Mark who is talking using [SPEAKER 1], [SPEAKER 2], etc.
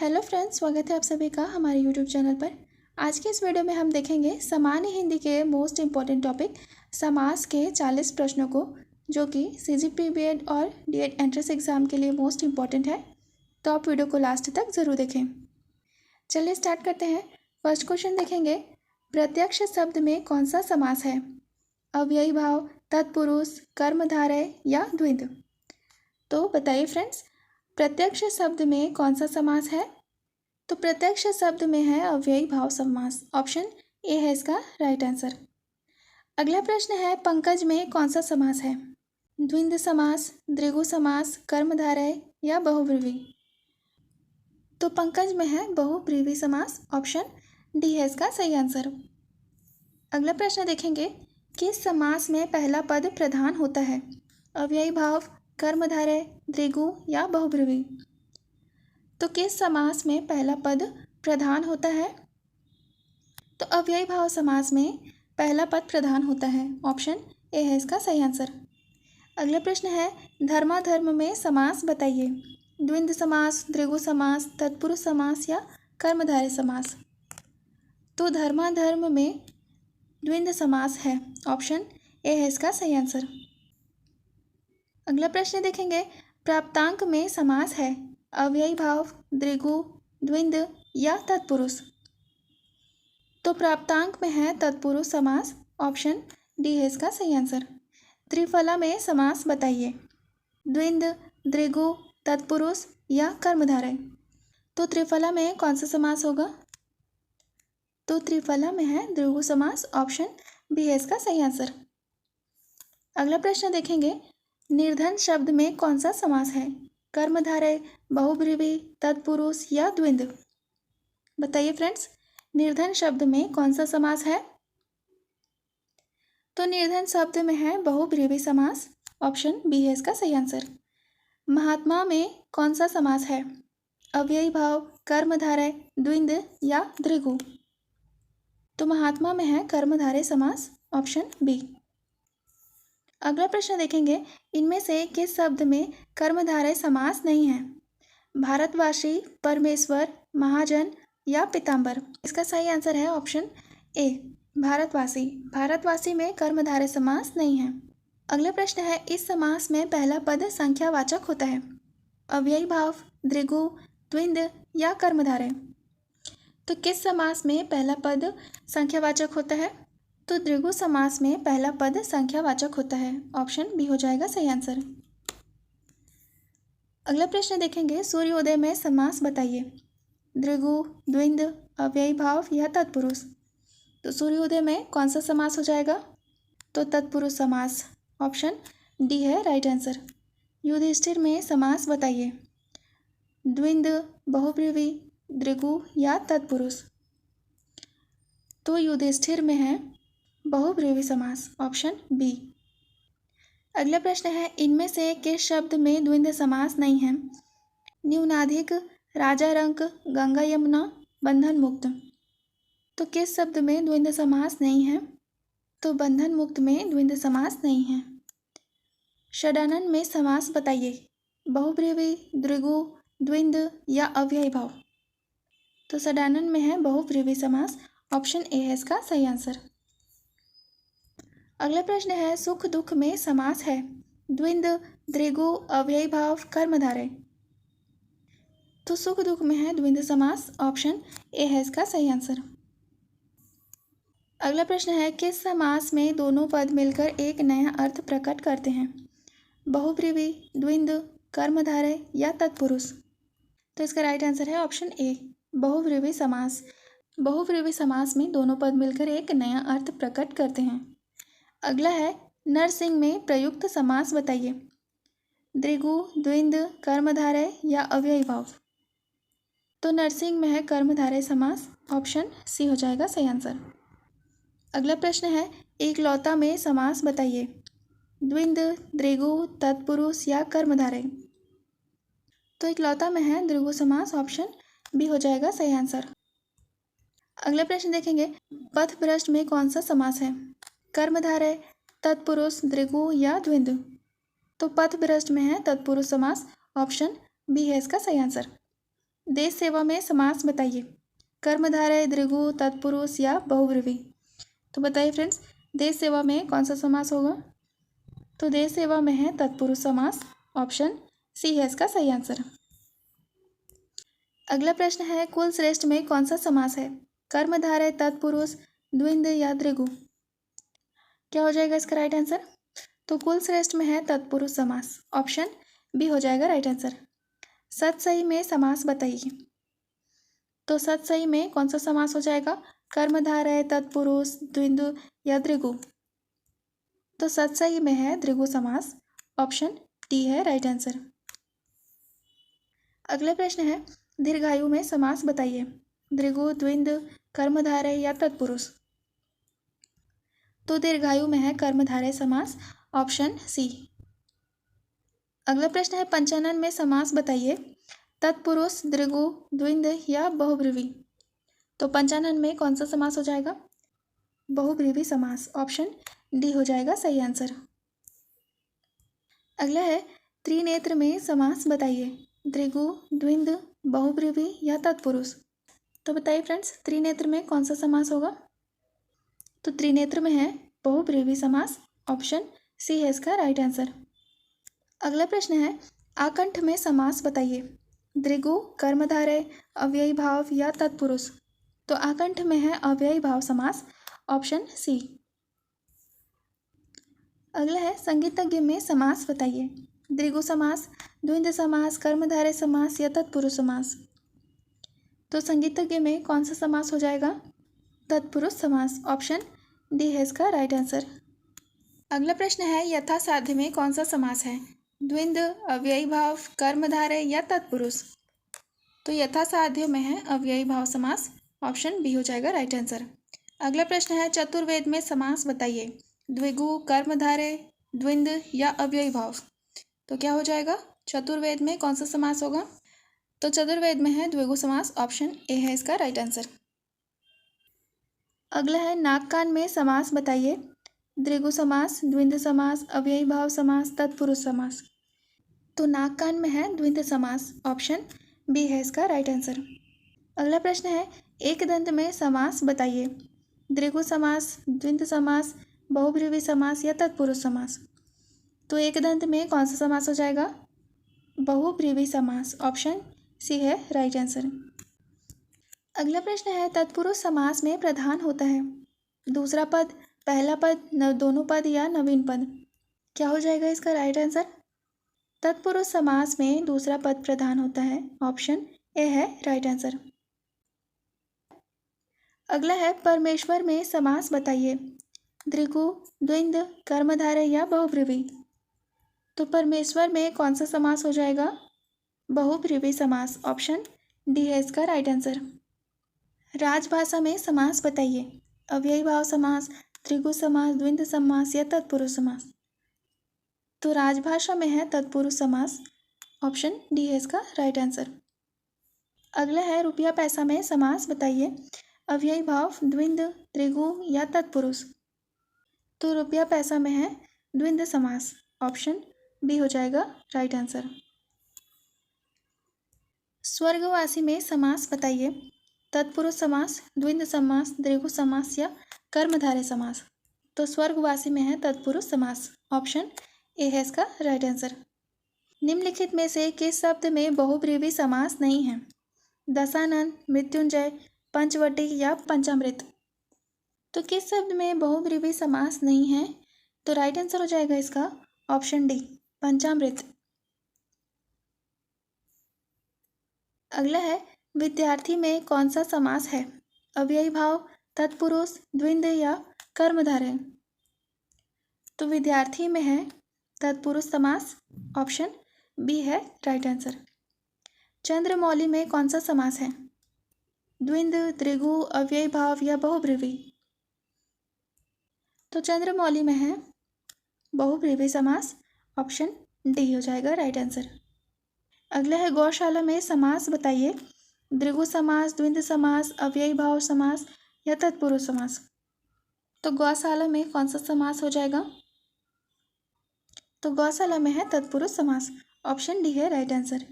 [SPEAKER 1] Hello friends, स्वागत है आप सभी का हमारे यूट्यूब चैनल पर। आज के इस वीडियो में हम देखेंगे सामान्य हिंदी के मोस्ट इम्पॉर्टेंट टॉपिक समास के 40 प्रश्नों को, जो कि सीजीपी बीएड और डीएड एंट्रेंस एग्जाम के लिए मोस्ट इम्पॉर्टेंट है। तो आप वीडियो को लास्ट तक ज़रूर देखें। चलिए स्टार्ट करते हैं। फर्स्ट क्वेश्चन देखेंगे, प्रत्यक्ष शब्द में कौन सा समास है? अव्ययी भाव, तत्पुरुष, कर्मधारय या द्विंद? तो बताइए फ्रेंड्स, प्रत्यक्ष शब्द में कौन सा समास है? तो प्रत्यक्ष शब्द में है अव्ययी भाव समास। ऑप्शन ए है इसका राइट आंसर। अगला प्रश्न है, पंकज में कौन सा समास है? द्विंद समास, द्विगु समास, कर्मधारय या बहुब्रीहि? तो पंकज में है बहुब्रीहि समास। ऑप्शन डी है इसका सही आंसर। अगला प्रश्न देखेंगे, किस समास में पहला पद प्रधान होता है? अव्ययी भाव, कर्मधारय, द्विगु या बहुब्रीहि? तो किस समास में पहला पद प्रधान होता है? तो अव्ययी भाव समास में पहला पद प्रधान होता है। ऑप्शन ए है इसका सही आंसर। अगला प्रश्न है, धर्माधर्म में समास बताइए। द्विंद समास, द्विगु समास, तत्पुरुष समास या कर्मधारय समास? तो धर्माधर्म में द्विंद समास है। ऑप्शन ए है इसका सही आंसर। अगला प्रश्न देखेंगे, प्राप्तांक में समास है अव्ययी भाव, द्विगु, द्विंद या तत्पुरुष? तो प्राप्तांक में है तत्पुरुष समास। ऑप्शन डी है इसका सही आंसर। त्रिफला में समास बताइए। द्विंद, द्विगु, तत्पुरुष या कर्मधारय? तो त्रिफला में कौन सा समास होगा? तो त्रिफला में है द्विगु समास। ऑप्शन बी है इसका सही आंसर। अगला प्रश्न देखेंगे, निर्धन शब्द में कौन सा समास है? कर्मधारय, बहुब्रीहि, तत्पुरुष या द्विंद? बताइए फ्रेंड्स, निर्धन शब्द में कौन सा समास है? तो निर्धन शब्द में है बहुब्रीहि समास। ऑप्शन बी है इसका सही आंसर। महात्मा में कौन सा समास है? अव्ययी भाव, कर्मधारय, द्विंद या द्विगु? तो महात्मा में है कर्मधारय समास। Option B. अगला प्रश्न देखेंगे, इनमें से किस शब्द में कर्मधारय समास नहीं है? भारतवासी, परमेश्वर, महाजन या पीताम्बर? इसका सही आंसर है ऑप्शन ए, भारतवासी। भारतवासी में कर्मधारय समास नहीं है। अगला प्रश्न है, इस समास में पहला पद संख्यावाचक होता है? अव्ययी भाव, द्विगु, द्विंद या कर्मधारय? तो किस समास में पहला पद संख्यावाचक होता है? तो द्विगु समास में पहला पद संख्यावाचक होता है। ऑप्शन बी हो जाएगा सही आंसर। अगला प्रश्न देखेंगे, सूर्योदय में समास बताइए। द्विगु, द्विंद, अव्ययी भाव या तत्पुरुष? तो सूर्योदय में कौन सा समास हो जाएगा? तो तत्पुरुष समास। ऑप्शन डी है राइट आंसर। युधिष्ठिर में समास बताइए। द्विंद, बहुब्रीहि, द्विगु या तत्पुरुष? तो युधिष्ठिर में है बहुब्रीहि समास। Option B. अगला प्रश्न है, इनमें से किस शब्द में द्विंद समास नहीं है? न्यूनाधिक, राजा रंक, गंगा यमुना, बंधन मुक्त? तो किस शब्द में द्विंद समास नहीं है? तो बंधन मुक्त में द्विंद समास नहीं है। षडानन में समास बताइए। बहुब्रीहि, द्विगु, द्विंद या अव्ययी भाव? तो षडानन में है बहुब्रीहि समास। ऑप्शन ए है इसका सही आंसर। अगला प्रश्न है, सुख दुख में समास है? द्विंद, द्विगु, अव्ययी भाव, कर्मधारय? तो सुख दुख में है द्विंद समास। ऑप्शन ए है इसका सही आंसर। अगला प्रश्न है, किस समास में दोनों पद मिलकर एक नया अर्थ प्रकट करते हैं? बहुब्रीहि, द्विंद, कर्मधारय या तत्पुरुष? तो इसका राइट आंसर है ऑप्शन ए, बहुब्रीहि समास। बहुब्रीहि समास में दोनों पद मिलकर एक नया अर्थ प्रकट करते हैं। अगला है, नरसिंह में प्रयुक्त समास बताइए। द्विगु, द्विंद, कर्मधारय या अव्ययी भाव? तो नरसिंह में है कर्मधारय समास। ऑप्शन सी हो जाएगा सही आंसर। अगला प्रश्न है, एकलौता में समास बताइए। द्विंद, द्विगु, तत्पुरुष या कर्मधारय? तो एकलौता में है द्विगु समास। ऑप्शन बी हो जाएगा सही आंसर। अगला प्रश्न देखेंगे, पथभ्रष्ट में कौन सा समास है? कर्मधारय, तत्पुरुष, द्विगु या द्विंद? तो पथभ्रष्ट में है तत्पुरुष समास। ऑप्शन बी है इसका सही आंसर। देश सेवा में समास बताइए। कर्मधारय, द्विगु, तत्पुरुष या बहुब्रीहि। तो बताइए फ्रेंड्स, देश सेवा में कौन सा समास होगा? तो देश सेवा में है तत्पुरुष समास। ऑप्शन सी है इसका सही आंसर। अगला प्रश्न है, कुल श्रेष्ठ में कौन सा समास है? कर्मधारय, तत्पुरुष, द्विंद या द्विगु। क्या हो जाएगा इसका राइट आंसर? तो कुल श्रेष्ठ में है तत्पुरुष समास। ऑप्शन बी हो जाएगा राइट आंसर। सतसही में समास बताइए। तो सतसही में कौन सा समास हो जाएगा? कर्मधारय, तत्पुरुष, द्विंदु या द्विगु। तो सतसही में है द्विगु समास। ऑप्शन डी है राइट आंसर। अगला प्रश्न है, दीर्घायु में समास बताइए। द्विगु, द्विंद, कर्मधारय या तत्पुरुष। तो दीर्घायु में है कर्मधारय समास। Option C. अगला प्रश्न है, पंचानन में समास बताइए। तत्पुरुष, द्विगु, द्विंद या बहुब्रीहि। तो पंचानन में कौन सा समास हो जाएगा? बहुब्रीहि समास। ऑप्शन डी हो जाएगा सही आंसर। अगला है, त्रिनेत्र में समास बताइए। द्विगु, द्विंद, बहुब्रीहि या तत्पुरुष। तो बताइए फ्रेंड्स, त्रिनेत्र में कौन सा समास होगा? तो त्रिनेत्र में है बहुब्रीहि समास। ऑप्शन सी है इसका राइट आंसर। अगला प्रश्न है, आकंठ में समास बताइए। द्विगु, कर्मधारय, अव्ययी भाव या तत्पुरुष। तो आकंठ में है अव्ययी भाव समास। Option C. अगला है, संगीतज्ञ में समास बताइए। द्विगु समास, द्विंद समास, कर्मधारय समास या तत्पुरुष समास। तो संगीतज्ञ में कौन सा समास हो जाएगा? तत्पुरुष समास। ऑप्शन डी है इसका राइट आंसर। अगला प्रश्न है, यथासाध्य में कौन सा समास है? द्विंद, अव्ययी भाव, कर्मधारय या तत्पुरुष। तो यथासाध्य में है अव्ययी भाव समास। ऑप्शन बी हो जाएगा राइट आंसर। अगला प्रश्न है, चतुर्वेद में समास बताइए। द्विगु, कर्मधारय, द्विंद या अव्ययी भाव। तो क्या हो जाएगा? चतुर्वेद में कौन सा समास होगा? तो चतुर्वेद में है द्विगु समास। ऑप्शन ए है इसका राइट आंसर। अगला है, नाक कान में समास बताइए। द्विगु समास, द्विंद समास, अव्ययी भाव समास, तत्पुरुष समास। तो नाक कान में है द्विंद समास। ऑप्शन बी है इसका राइट आंसर। अगला प्रश्न है, एक दंत में समास बताइए। द्विगु समास, द्विंद समास, बहुब्रीहि समास या तत्पुरुष समास। तो एक दंत में कौन सा समास हो जाएगा? बहुब्रीहि समास। ऑप्शन सी है राइट आंसर। अगला प्रश्न है, तत्पुरुष समास में प्रधान होता है दूसरा पद, पहला पद, दोनों पद या नवीन पद। क्या हो जाएगा इसका राइट आंसर? तत्पुरुष समास में दूसरा पद प्रधान होता है। ऑप्शन ए है राइट आंसर। अगला है, परमेश्वर में समास बताइए। द्विगु, द्विंद, कर्मधारय या बहुब्रीहि। तो परमेश्वर में कौन सा समास हो जाएगा? बहुब्रीहि समास। ऑप्शन डी है इसका राइट आंसर। राजभाषा में समास बताइए। अव्ययी भाव समास, द्विगु समास, द्विंद समास या तत्पुरुष समास। तो राजभाषा में है तत्पुरुष समास। ऑप्शन डी है इसका राइट आंसर। अगला है, रुपया पैसा में समास बताइए। अव्ययी भाव, द्विंद, द्विगु या तत्पुरुष। तो रुपया पैसा में है द्विंद समास। ऑप्शन बी हो जाएगा राइट आंसर। स्वर्गवासी में समास बताइए। तत्पुरुष समास, द्विंद समास, द्विगु समास या कर्मधारय समास। तो स्वर्गवासी में है तत्पुरुष समास। ऑप्शन ए है इसका राइट आंसर। निम्नलिखित में से किस शब्द में बहुब्रीहि समास नहीं है? दशानन, मृत्युंजय, पंचवटी या पंचामृत। तो किस शब्द में बहुब्रीहि समास नहीं है? तो राइट आंसर हो जाएगा इसका ऑप्शन डी, पंचामृत। अगला है, विद्यार्थी में कौन सा समास है? अव्ययी भाव, तत्पुरुष, द्विंद या कर्मधारय। तो विद्यार्थी में है तत्पुरुष समास। ऑप्शन बी है राइट आंसर। चंद्रमौली में कौन सा समास है? द्विंद, द्विगु, अव्ययी भाव या बहुब्रीहि। तो चंद्रमौली में है बहुब्रीहि समास। ऑप्शन डी हो जाएगा राइट आंसर। अगला है, गौशाला में समास बताइए। द्विगु समास, द्विंद समास, अव्ययी भाव समास या तत्पुरुष समास। तो गौशाला में कौन सा समास हो जाएगा? तो गौशाला में है तत्पुरुष समास। ऑप्शन डी है राइट आंसर।